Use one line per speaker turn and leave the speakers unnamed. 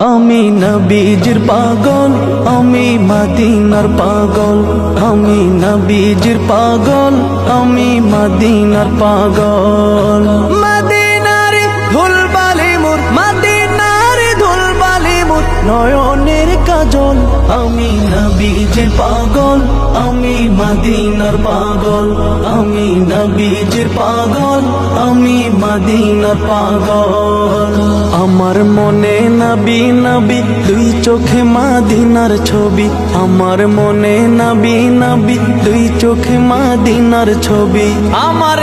আমি নবীজির পাগল, আমি মদিনার পাগল। আমি নবীজির পাগল, আমি মদিনার পাগল। মদিনার ধুলবালি মোর, মদিনার ধুলবালি মোর নয়নের কাজল। আমি নবীজির পাগল, আমি মদিনার পাগল। আমি নবীজির পাগল, আমি মদিনার পাগল। আমার মনে নবী নবী, দুই চোখে মদিনার ছবি। আমার মনে নবী নবী, দুই চোখে মদিনার ছবি। আমার